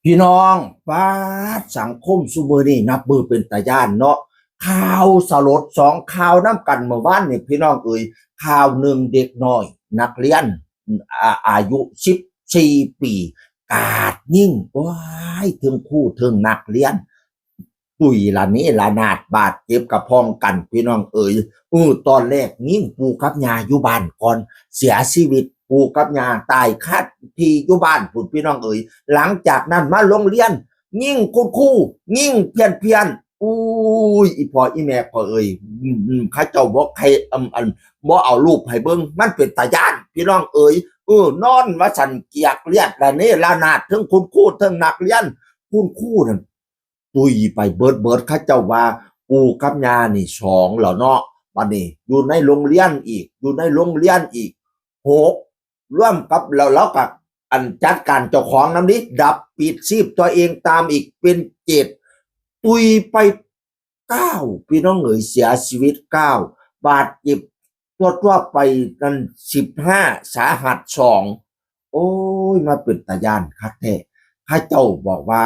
พี่น้องฟ้าสังคมซุมื้อนี้นับมือเป็นตาย้านเนาะข่าวสลด2ข่าวนํกันเมื่อวานนี่พี่น้องเอ่ยข่าวหนึ่งเด็กน้อยนักเรียนอายุ14ปีกราดยิงว้ายถึงครูถึงนักเรียนตุยละนี้ละนาดบาดเจ็บกับพ้องกันพี่น้องเอ่ยตอนแรกยิงปู่กับย่าอยู่บ้านก่อนเสียชีวิตปู่กับย่าตายคาที่อยู่บ้านพุ่นพี่น้องเอ่ย หลังจากนั้นมาโรงเรียนยิ่งคุณครูยิ่งเพี้ยนอุ้ยอีพ่ออีแม่พ่อเอ้ยข้าเจ้าบอกใครบ่เอารูปให้เบิ่งมันเป็นตาย้านพี่น้องเอ้ยนอนว่าสันเกียกเลียดละนี่ละนาดทั้งคุณครูทั้งนักเรียนคุณครูนั่นตุยไปเบิดข้าเจ้าว่าปู่กับย่านี่สองแล้วเนาะบัดนี้อยู่ในโรงเรียนอีกหกร่วมกับแล้วกับ อันจัดการเจ้าของน้ำนี้ดับปิดชีพตัวเองตามอีกเป็น7ตุยไป9พี่น้องเอ๋ยเสียชีวิต9บาดเจ็บทั่วไปนั่น15สาหัส2โอ้ยมาเป็นตาย่านคักแท้ข้าเจ้าบอกว่า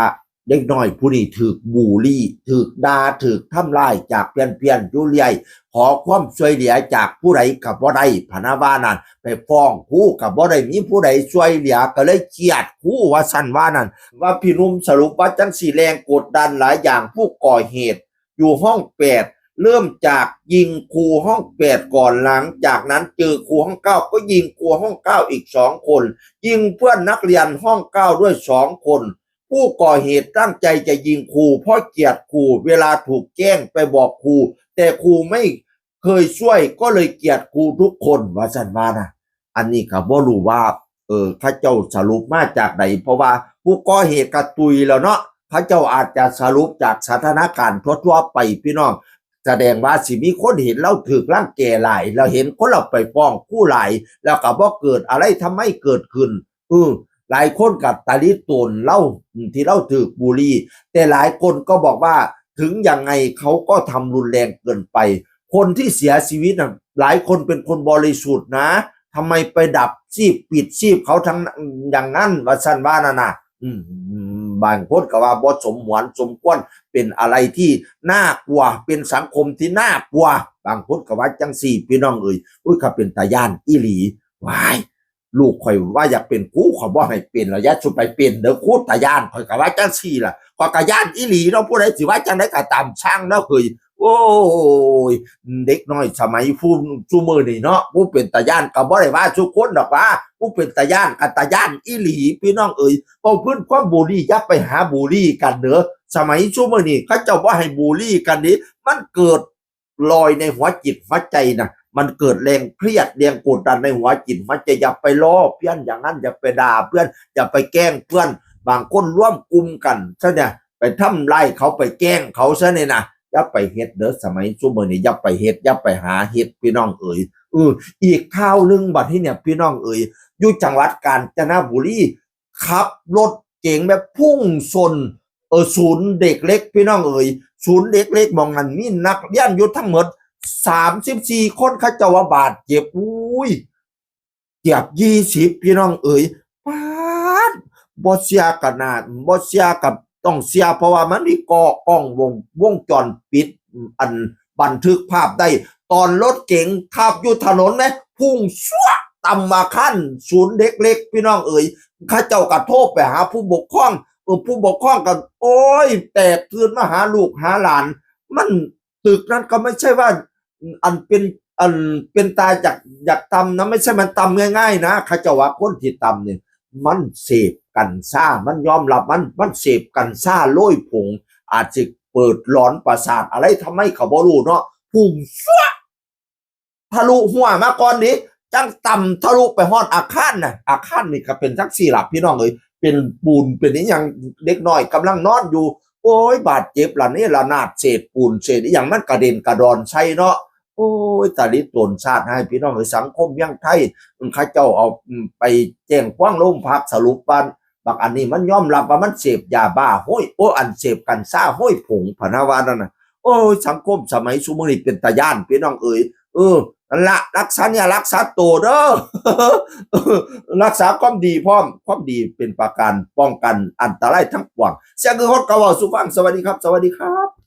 เด็กน้อยผู้นี้ถูกบูลลี่ถูกด่าถูกทำลายจากเพียนอยู่เรื่อยขอความช่วยเหลือจากผู้ใดกับบ่ได้พะนะว่านั่นไปฟ้องครูกับบ่ได้มีผู้ใดช่วยเหลือก็เลยเครียดครูว่าซั่นว่านั่นว่าพี่นุ่มสรุปว่าจังสิแรงกดดันหลายอย่างผู้ก่อเหตุอยู่ห้อง8เริ่มจากยิงครูห้อง8ก่อนหลังจากนั้นเจอครูห้อง9ก็ยิงครูห้อง9อีก2คนยิงเพื่อนนักเรียนห้อง9ด้วย2คนผู้ก่อเหตุตั้งใจจะยิงครูเพราะเกลียดครูเวลาถูกแจ้งไปบอกครูแต่ครูไม่เคยช่วยก็เลยเกลียดครูทุกคนว่าซั่นว่านะอันนี้ก็บ่รู้ว่าเขาเจ้าสรุปมาจากใดเพราะว่าผู้ก่อเหตุกระตุยแล้วเนาะเขาเจ้าอาจจะสรุปจากสถานการณ์ทั่วๆไปพี่น้องแสดงว่าสิมีคนเห็นเราถูกรังแกหลายเราเห็นคนเราไปฟ้องผู้หลายแล้วก็บ่เกิดอะไรทำให้เกิดขึ้นหลายคนกับตาลิตนเล่าที่เล่าถูกบูลลี่แต่หลายคนก็บอกว่าถึงยังไงเขาก็ทำรุนแรงเกินไปคนที่เสียชีวิตนะหลายคนเป็นคนบริสุทธิ์นะทำไมไปดับชีพปิดชีพเขาทั้งอย่างนั้นว่าซั่นว่านั่นน่ะบางคนก็ว่าบ่สมหวนสมควรเป็นอะไรที่น่ากลัวเป็นสังคมที่น่ากลัวบางคนก็ว่าจังสี่พี่น้องเอ้ยอุ้ยก็เป็นตาย่านอีหลีวายลูกข่อยว่าอยากเป็นครูข่อยบ่ให้เป็นแล้วอย่าสุไปเป็นเด้อครูตาย่านข่อยก็ว่าจังซี่ล่ะข่อยก็ย่านอีหลีเนาะผู้ใดสิว่าจังได๋ก็ตามช่างเนาะเฮ้ยโอ้ยเด็กน้อยสมัยผู้ซุมื้อนี้เนาะผู้เป็นตาย่านก็บ่ได้ว่าทุกคนดอกว่าผู้เป็นตาย่านก็ตาย่านอีหลีพี่น้องเอ้ยเว้าพื้นความบุลลีอย่าไปหาบุลลีกันเด้อสมัยซุมื้อนี้เขาเจ้าบ่ให้บุลลีกันนี่มันเกิดลอยในหัวจิตหัวใจน่ะมันเกิดแรงเครียดแรงกดดันในหัวจิตมันจะอย่าไปล้อเพื่อนอย่างนั้นอย่าไปด่าเพื่อนอย่าไปแกล้งเพื่อนบางคนร่วมกลุ่มกันซะเนี่ยไปทำลายเขาไปแกล้งเขาซะเนี่ยนะอย่าไปเฮ็ดเด้อสมัยซุมื้อนี้อย่าไปเฮ็ดอย่าไปหาเฮ็ดพี่น้องเอ๋ยอีกข่าวนึงบัดนี้เนี่ยพี่น้องเอ๋ยอยู่จังหวัดกาญจนบุรีขับรถเก๋งแบบพุ่งชนศูนย์เด็กเล็กพี่น้องเอ๋ยศูนย์เด็กเล็กมองนั้นมีนักเรียนอยู่ทั้งหมด34คนเขาเจ้าว่าบาดเจ็บอุ้ยเกือบ20พี่น้องเอ๋ยปาดบ่เสียกันนาดบ่เสียกับต้องเสียเพราะว่ามันมีกล้องวงจรปิดอันบันทึกภาพได้ตอนรถเก๋งขับอยู่ถนนไหมพุ่งซัวต่ำมาขั้นศูนย์เด็กเล็กพี่น้องเอ๋ยเขาเจ้าก็โทรไปหาผู้ปกครองผู้ปกครองกันโอ้ยแตกตื่นมาหาลูกหาหลานมันตึกนั้นก็ไม่ใช่ว่าอันเป็นตายจากตำนะไม่ใช่มันตำง่ายๆนะเขาจะว่าคนที่ตำเนี่ยมันเสพกันซ่ามันยอมรับมันเสพกันซ่าโลยผงอาจจะเปิดหลอนประสาทอะไรทำให้เขาบ่รู้เนาะพุ่งซัวทะลุหัวมาก่อนนี้จังต่ำทะลุไปฮอดอาคารน่ะอาคารนี่ก็เป็นจักสี่หลักพี่น้องเอ้ยเป็นปูนเป็นอีหยังเด็กน้อยกำลังนอนอยู่โอ้ยบาดเจ็บล่ะนี่ละนาดเศษปูนเศษอีหยังมันกระเด็นกระดอนใช่เนาะโอ้ยตาลิตนชาติให้พี่น้องเอ้ยสังคมยังไทยเขาเจ้าเอาไปแจ้งความโรงพักสรุปว่าบางอันนี้มันยอมรับว่ามันเสพยาบ้าโห้ยโอ้อันเสพกันซ่าโห้ยผงพะนะว่านั่นน่ะโอ้ยสังคมสมัยซุมื้อนี้เป็นตาย้านพี่น้องเอ้ย นั่นละรักษาเนี่ยรักษาตัวเด้อ รักษาความดีพร้อมความดีเป็นประกันป้องกันอันตรายทั้งปวงเสียงคือฮอดกะเว้าสู่ฟังสวัสดีครับสวัสดีครับ